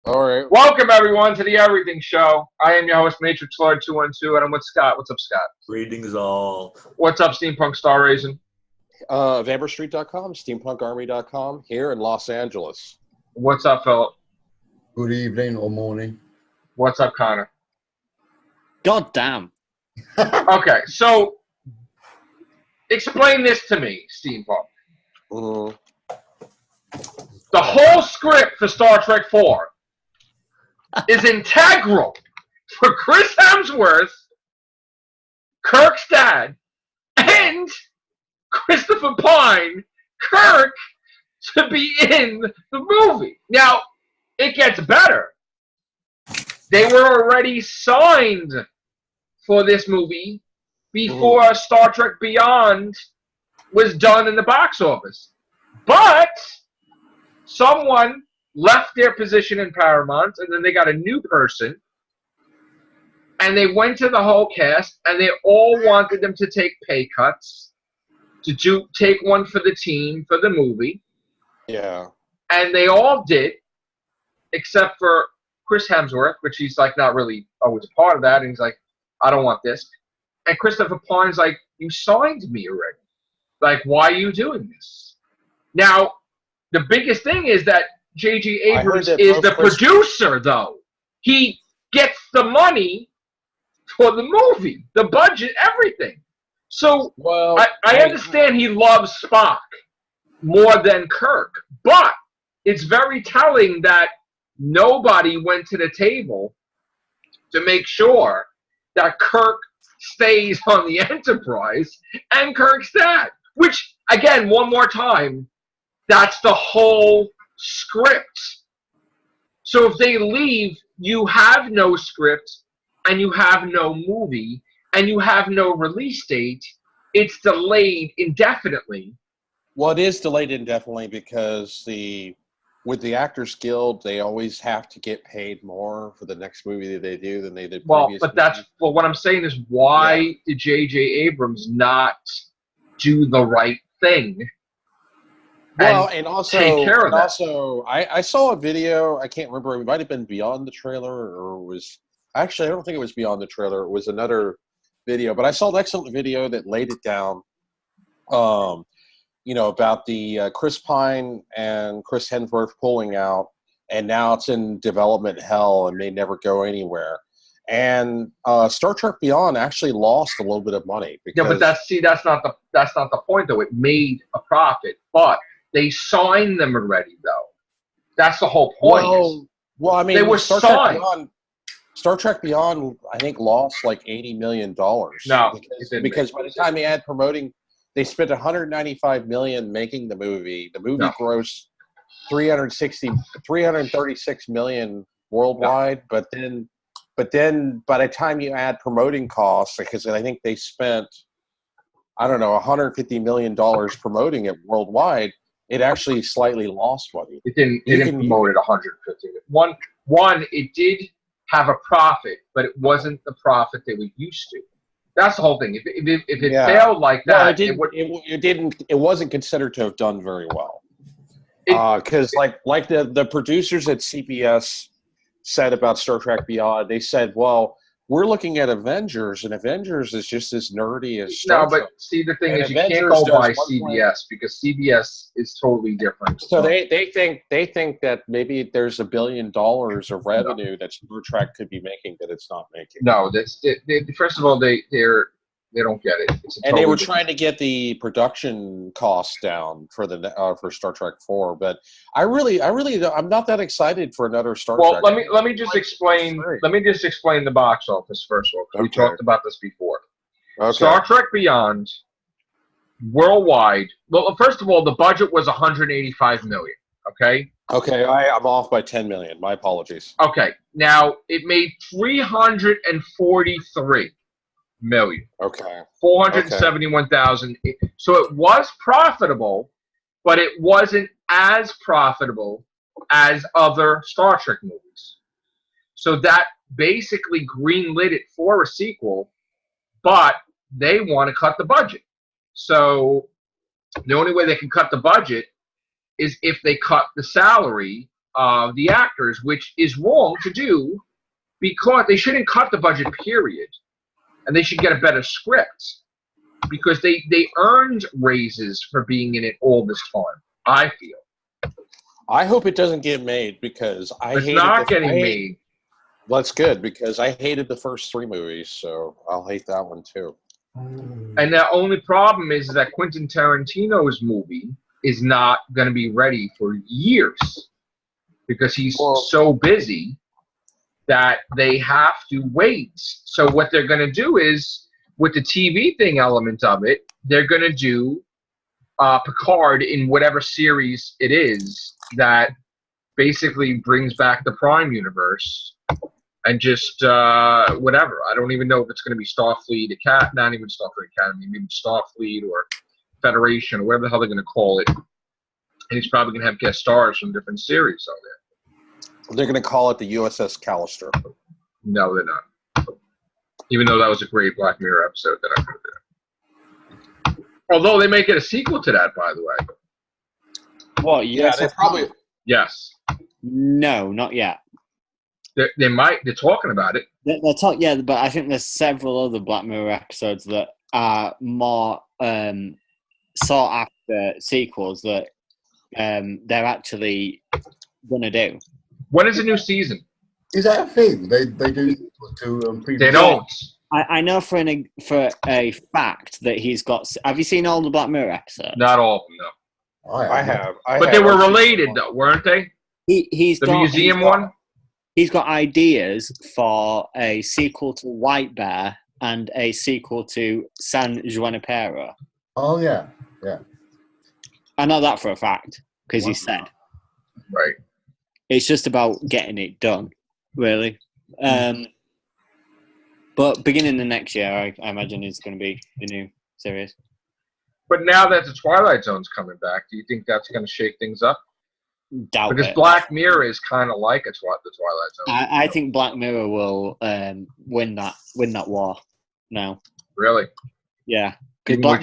All right. Welcome, everyone, to the Everything Show. I am your host, Matrix Lord 212, and I'm with Scott. What's up, Scott? Greetings all. What's up, Steampunk Starraisin? VamberStreet.com, SteampunkArmy.com, here in Los Angeles. What's up, Phillip? Good evening or morning. What's up, Connor? God damn. Okay, so explain this to me, Steampunk. Mm-hmm. The whole script for Star Trek 4 is integral for Chris Hemsworth, Kirk's dad, and Christopher Pine, Kirk, to be in the movie. Now, it gets better. They were already signed for this movie before Star Trek Beyond was done in the box office. But someone left their position in Paramount, and then they got a new person, and they went to the whole cast, and they all wanted them to take pay cuts, to take one for the team, for the movie. Yeah. And they all did, except for Chris Hemsworth, which he's like not really always a part of that, and he's like, I don't want this. And Christopher Pine's like, you signed me already. Like, why are you doing this? Now, the biggest thing is that J.J. Abrams is the producer, though. He gets the money for the movie, the budget, everything. So I understand he loves Spock more than Kirk, but it's very telling that nobody went to the table to make sure that Kirk stays on the Enterprise and Kirk's dad. Which, again, one more time, that's the whole script. So if they leave, you have no script, and you have no movie, and you have no release date. It's delayed indefinitely. Well, it is delayed indefinitely because with the Actors Guild, they always have to get paid more for the next movie that they do than they did previous movies. What I'm saying is, why did J.J. Abrams not do the right thing? And also, take care of that. Also, I saw a video. I can't remember. It might have been beyond the trailer, or it was actually. I don't think it was beyond the trailer. It was another video, but I saw an excellent video that laid it down. About the Chris Pine and Chris Hemsworth pulling out, and now it's in development hell, and they never go anywhere. And Star Trek Beyond actually lost a little bit of money. Because, but that's not the point, though. It made a profit, but they signed them already, though. That's the whole point. Well, I mean, they were signed. Star Trek Beyond, I think, lost like $80 million. No, because by the time they had promoting, they spent $195 million making the movie. The movie grossed $336 million worldwide. No. But then by the time you add promoting costs, because I think they spent, I don't know, $150 million promoting it worldwide, it actually slightly lost money. It didn't promote it 150. One, it did have a profit, but it wasn't the profit they were used to. That's the whole thing. If it failed like that, it wasn't considered to have done very well. Because like the producers at CBS said about Star Trek Beyond, they said, well, we're looking at Avengers, and Avengers is just as nerdy as Star Trek. No, but see, the thing is, you can't go by CBS because CBS is totally different. So they think that maybe there's $1 billion of revenue that Star Trek could be making that it's not making. No, first of all, they don't get it. And they were trying to get the production costs down for Star Trek 4, but I'm not that excited for another Star Trek. Well, let me just explain. Let me just explain the box office first of all. Okay. We talked about this before. Okay. Star Trek Beyond worldwide. Well, first of all, the budget was $185 million. Okay. Okay, I'm off by $10 million. My apologies. Okay, now it made $343 million. Okay. 471,000. So it was profitable, but it wasn't as profitable as other Star Trek movies. So that basically greenlit it for a sequel, but they want to cut the budget. So the only way they can cut the budget is if they cut the salary the actors, which is wrong to do because they shouldn't cut the budget, period. And they should get a better script because they earned raises for being in it all this time, I feel. I hope it doesn't get made because It's not getting made. Well, that's good because I hated the first 3 movies, so I'll hate that one too. And the only problem is that Quentin Tarantino's movie is not going to be ready for years because he's so busy that they have to wait. So what they're going to do is, with the TV thing element of it, they're going to do Picard in whatever series it is that basically brings back the Prime universe and just whatever. I don't even know if it's going to be Starfleet Academy, not even Starfleet Academy, maybe Starfleet or Federation or whatever the hell they're going to call it. And he's probably going to have guest stars from different series on there. They're going to call it the USS Callister. No, they're not. Even though that was a great Black Mirror episode that I could do. Although they may get a sequel to that, by the way. What? Yeah, they probably. Yes. No, not yet. They might. They're talking about it. They're talking, yeah, but I think there's several other Black Mirror episodes that are more sought after sequels that they're actually going to do. When is the new season? Is that a thing? They do to previous. They don't. I know for a fact that he's got. Have you seen all the Black Mirror episodes? Not all of them, no. I have. But they were related, though, weren't they? He's The got, museum one? He's got ideas for a sequel to White Bear and a sequel to San Juanipero. Oh, yeah. Yeah. I know that for a fact because he said. Right. It's just about getting it done, really. But beginning of next year, I imagine is going to be the new series. But now that the Twilight Zone's coming back, do you think that's going to shake things up? Doubt because it. Black Mirror is kind of like the Twilight Zone. I think Black Mirror will win that war now. Really? Yeah. Black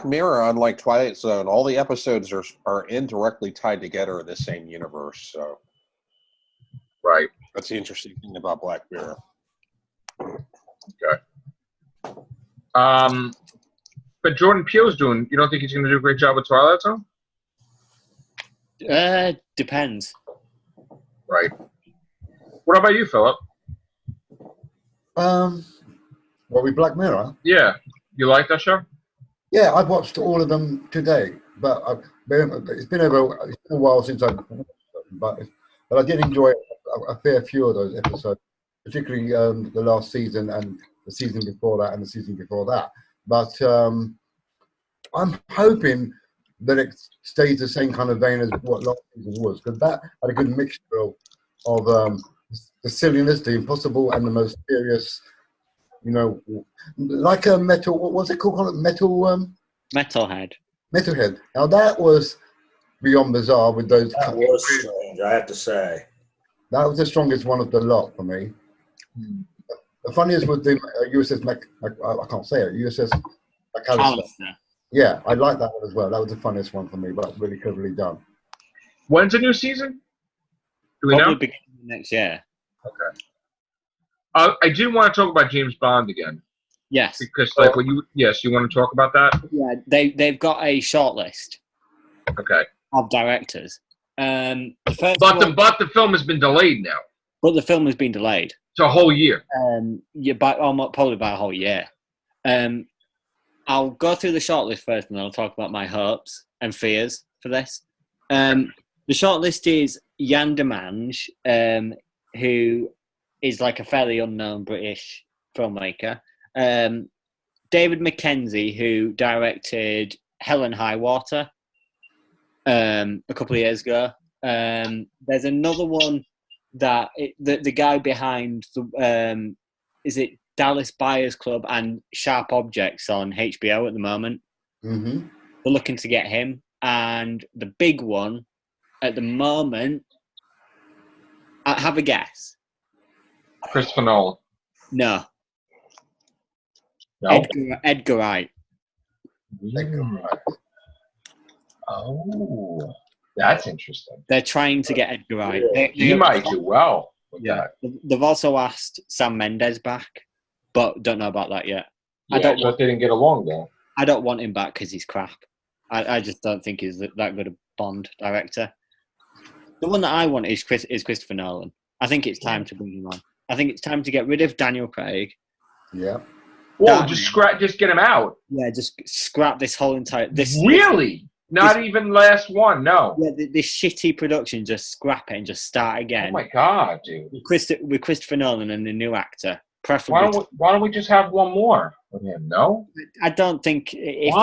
Mirror, unlike Twilight Zone, all the episodes are indirectly tied together in the same universe. So, right. That's the interesting thing about Black Mirror. Okay. But Jordan Peele's doing. You don't think he's going to do a great job with Twilight Zone? Depends. Right. What about you, Philip? With Black Mirror? Yeah. You like that show? Yeah, I've watched all of them today, but it's been a while since I've watched them, but I did enjoy a fair few of those episodes, particularly the last season and the season before that and the season before that. But I'm hoping that it stays the same kind of vein as what last season was, because that had a good mixture of the silliness, the impossible, and the most serious. You know, like a metal. What was it called? Metalhead. Metalhead. Now that was beyond bizarre with those. That was strange, I have to say. That was the strongest one of the lot for me. The funniest was the USS I can't say it. USS McAllister. Yeah, I like that one as well. That was the funniest one for me, but really cleverly done. When's the new season? Do we know? Beginning of next year. Okay. I do want to talk about James Bond again. Yes. Because, you want to talk about that? Yeah, they've got a shortlist. Okay. Of directors. But the film has been delayed now. But the film has been delayed. It's a whole year. Probably by a whole year. I'll go through the shortlist first, and then I'll talk about my hopes and fears for this. The shortlist is Jan de Mange, who is like a fairly unknown British filmmaker. David Mackenzie, who directed Hell and High Water a couple of years ago. There's another one that the guy behind is it Dallas Buyers Club and Sharp Objects on HBO at the moment. Mm-hmm. We're looking to get him. And the big one at the moment, have a guess. Christopher Nolan. No. No. Edgar Wright. Oh, That's interesting. They're trying to get Edgar Wright. He might do well with Yeah. that. They've also asked Sam Mendes back, but don't know about that yet. Yeah, I thought they didn't get along there. I don't want him back because he's crap. I just don't think he's that good a Bond director. The one that I want is Christopher Nolan. I think it's time to bring him on. I think it's time to get rid of Daniel Craig. Yeah. Well, just get him out. Yeah, just scrap this whole entire Really? Not even last one, no. Yeah, this shitty production, just scrap it and just start again. Oh my god, dude! With Christopher Nolan and the new actor, preferably. Why don't we just have one more with him? No, I don't think. If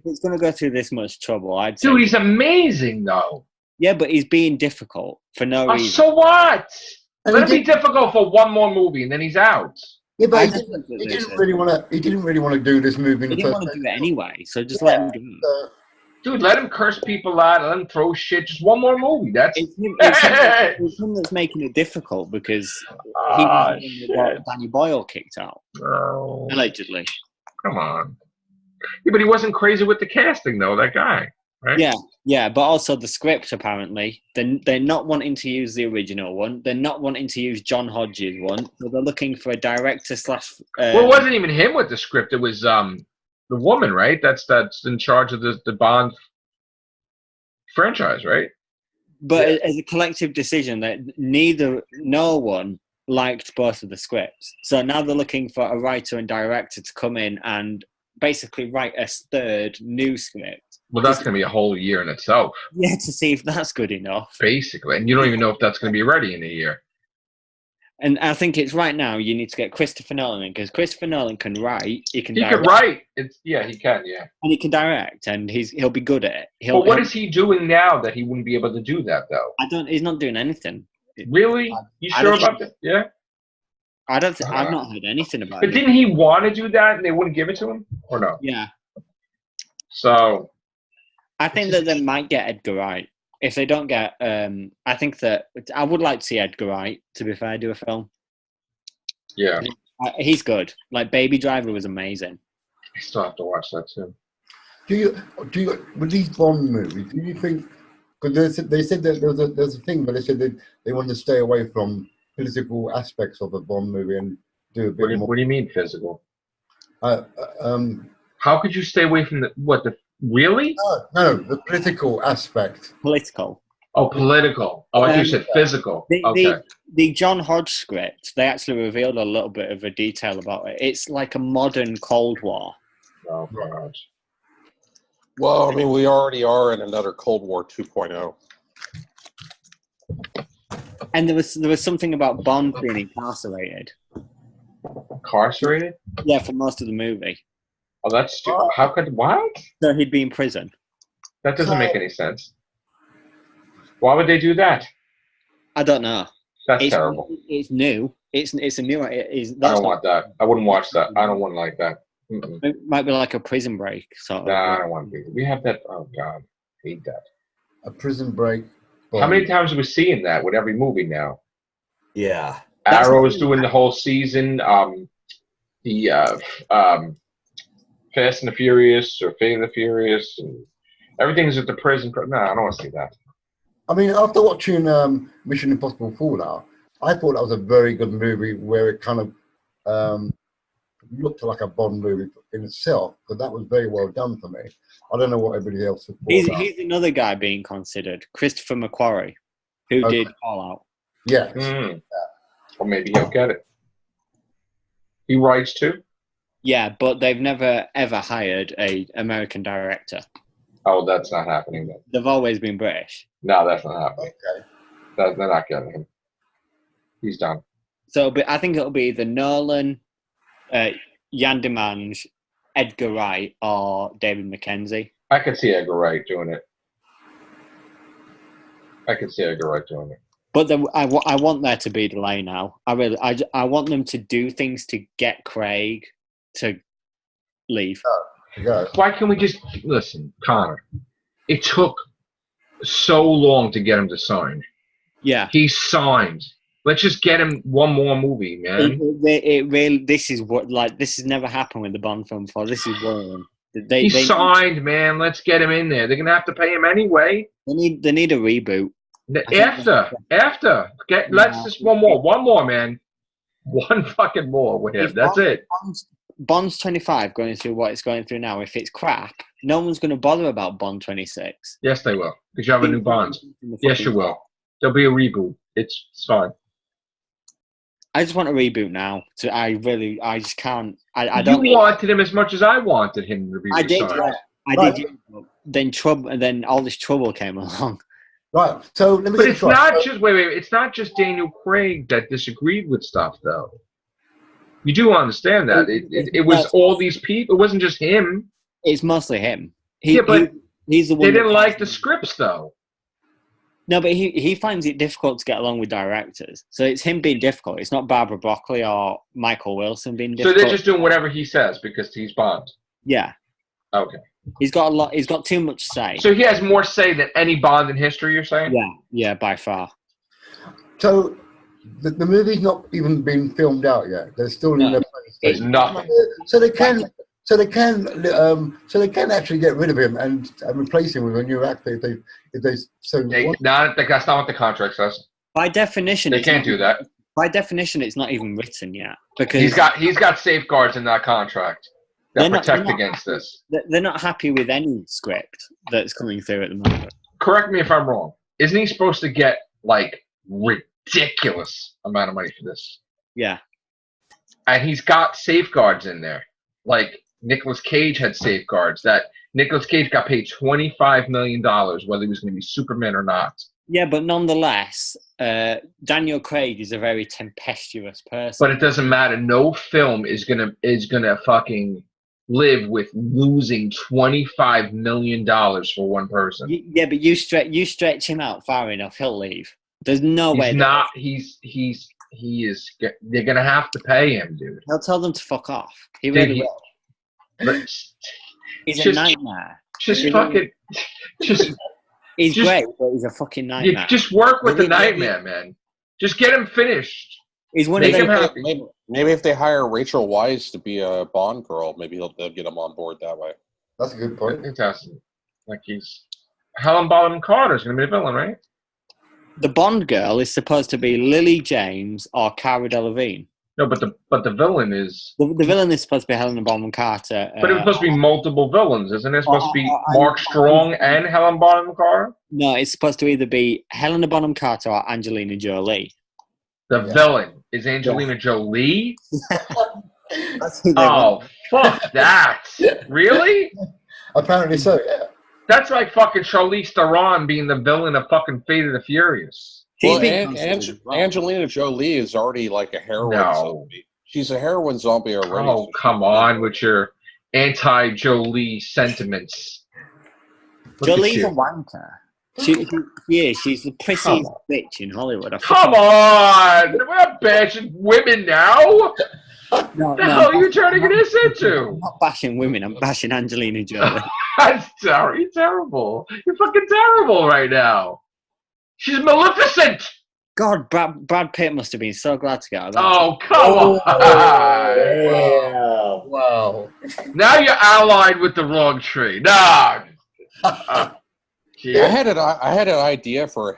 it's going to go through this much trouble, I'd say. Dude, he's amazing though. Yeah, but he's being difficult for no reason. So what? Let it be difficult for one more movie, and then he's out. Yeah, but he didn't really want to. He didn't really want to do this movie. He didn't want to do it anyway, so just let him do it. Dude, let him curse people out. Let him throw shit. Just one more movie. That's it's him that's making it difficult because he got Danny Boyle kicked out allegedly. Come on. Yeah, but he wasn't crazy with the casting though. That guy, right? Yeah, but also the script apparently they're not wanting to use the original one. They're not wanting to use John Hodges' one. So they're looking for a director slash. Well, it wasn't even him with the script. It was the woman, right? That's in charge of the Bond franchise, right? But as a collective decision, that no one liked both of the scripts. So now they're looking for a writer and director to come in and basically write a third new script. Well, that's going to be a whole year in itself. Yeah, to see if that's good enough. Basically. And you don't even know if that's going to be ready in a year. And I think it's right now you need to get Christopher Nolan in because Christopher Nolan can write. He can direct. He can write. He can, yeah. And he can direct, and he'll be good at it. But what is he doing now that he wouldn't be able to do that, though? He's not doing anything. Really? You sure about that? Yeah? I've not heard anything about it. But didn't he want to do that and they wouldn't give it to him? Or no? Yeah. So... I think that they might get Edgar Wright. If they don't get, I think that I would like to see Edgar Wright, to be fair, do a film. Yeah. He's good. Like Baby Driver was amazing. I still have to watch that too. Do you with these Bond movies, do you think, because they said that there's a thing, but they said they want to stay away from political aspects of a Bond movie and do a bit more. What do you mean physical? How could you stay away from the really? No, the political aspect. Political. Oh, political. Oh, I thought you said physical. The John Hodge script, they actually revealed a little bit of a detail about it. It's like a modern Cold War. Oh, God. Well, I mean, we already are in another Cold War 2.0. And there was something about Bond being incarcerated. Incarcerated? Yeah, for most of the movie. Oh, that's stupid. How could, what? So he'd be in prison. That doesn't make any sense. Why would they do that? I don't know. That's terrible. It's new. It's a new. I don't want that. I wouldn't watch that. I don't want like that. Mm-mm. It might be like a prison break. Sort of. Nah, I don't want to. We have that. Oh, God. I hate that. A prison break. How many times are we seeing that with every movie now? Yeah. Arrow is doing the whole season. Fast and the Furious or Fate and the Furious, and everything's at the prison. No, I don't want to see that. I mean, after watching Mission Impossible Fallout, I thought that was a very good movie where it kind of looked like a Bond movie in itself, but that was very well done for me. I don't know what everybody else thought. He's another guy being considered, Christopher McQuarrie, who did Fallout. Yeah. Or maybe he'll get it. He writes too? Yeah, but they've never, ever hired an American director. Oh, that's not happening then. They've always been British. No, that's not happening. Okay. They're not getting him. He's done. So I think it'll be the Nolan, Jan Demange, Edgar Wright, or David Mackenzie. I could see Edgar Wright doing it. But I want there to be a delay now. I want them to do things to get Craig to leave. Why can't we just listen, Connor? It took so long to get him to sign. Yeah, he signed. Let's just get him one more movie, man. It really. This has never happened with the Bond film before. This is worrying. They He's signed, man. Let's get him in there. They're gonna have to pay him anyway. They need a reboot. Let's just one more, man. One fucking more with him. That's it. Bond's 25 going through what it's going through now. If it's crap, no one's going to bother about Bond 26. Yes, they will. Because you have a new Bond. Yes, you will. There'll be a reboot. It's fine. I just want a reboot now. I just can't. I don't. You wanted him as much as I wanted him to be. I did. Yeah, I did. Then all this trouble came along. Right. So let me. But it's not just wait. It's not just Daniel Craig that disagreed with stuff, though. You do understand that it was all these people. It wasn't just him. It's mostly him. He's the one. They didn't like the scripts, though. No, but he finds it difficult to get along with directors. So it's him being difficult. It's not Barbara Broccoli or Michael Wilson being difficult. So they're just doing whatever he says because he's Bond. Yeah. Okay. He's got too much say. So he has more say than any Bond in history, you're saying? Yeah, by far. So the movie's not even been filmed out yet. They're still in the There's nothing. So they can actually get rid of him and replace him with a new actor if they that's not what the contract says. By definition, they can't do that. By definition, it's not even written yet because he's got safeguards in that contract that protect against this. They're not happy with any script that's coming through at the moment. Correct me if I'm wrong. Isn't he supposed to get like ridiculous amount of money for this? Yeah, and he's got safeguards in there. Like Nicolas Cage had safeguards that Nicolas Cage got paid $25 million whether he was going to be Superman or not. Yeah, but nonetheless, Daniel Craig is a very tempestuous person. But it doesn't matter. No film is gonna fucking live with losing $25 million for one person. Yeah, but you stretch him out far enough, he'll leave. There's no way. He is. They're gonna have to pay him, dude. He'll tell them to fuck off. He really will. But he's a nightmare. He's great, but he's a fucking nightmare. Just work with the nightmare, man. Just get him finished. He's one Make of him them. happy. Maybe if they hire Rachel Weisz to be a Bond girl, maybe they'll get him on board that way. That's a good point. Fantastic. Like Helen Bonham Carter's going to be the villain, right? The Bond girl is supposed to be Lily James or Cara Delevingne. No, but the villain is the villain is supposed to be Helena Bonham Carter. But it's supposed to be multiple villains, isn't it? Supposed to be Mark Strong and Helen Bonham Carter. No, it's supposed to either be Helena Bonham Carter or Angelina Jolie. The villain is Angelina Jolie. Oh, fuck that! Really? Apparently so. Yeah. That's like fucking Charlize Theron being the villain of fucking Fate of the Furious. Well, Angelina Jolie is already like a heroin zombie. She's a heroin zombie already. Oh, come on with your anti-Jolie sentiments. Jolie's a wanker. She is. She's the prettiest bitch in Hollywood. Come on! We're not bashing women now! What the hell are you turning this into? I'm not bashing women. I'm bashing Angelina Jolie. That's terrible. You're fucking terrible right now. She's Maleficent! God, Brad Pitt must have been so glad to get out of that. Oh, come on! Wow. Now you're allied with the wrong tree. Nah! I had an idea for a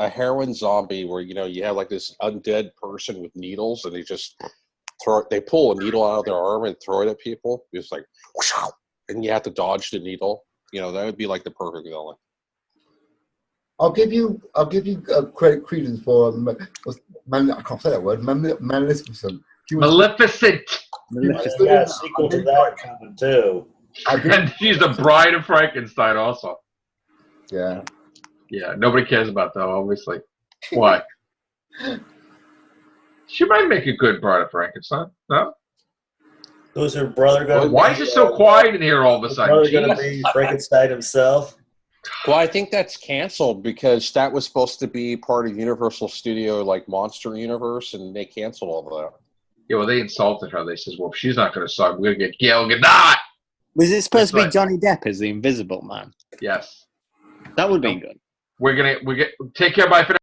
heroin zombie where you have like this undead person with needles and they pull a needle out of their arm and throw it at people. It's like, and you have to dodge the needle. That would be like the perfect villain. I'll give you credence for I can't say that word. Maleficent. Maleficent. Yeah, sequel to that coming too. And she's the bride of Frankenstein also. Yeah. Yeah, nobody cares about that, obviously. Why? She might make a good bride of Frankenstein. No? Who's her brother going to be? Why is it so quiet in here all of a sudden? Brother going to be Frankenstein himself? Well, I think that's canceled because that was supposed to be part of Universal Studio, like Monster Universe, and they canceled all that. Yeah, well, they insulted her. They says, well, if she's not going to suck, we're going to get Gail Gadot. Was it supposed to be Johnny Depp as the Invisible Man? Yes. That would be good. We're gonna take care. Bye for now.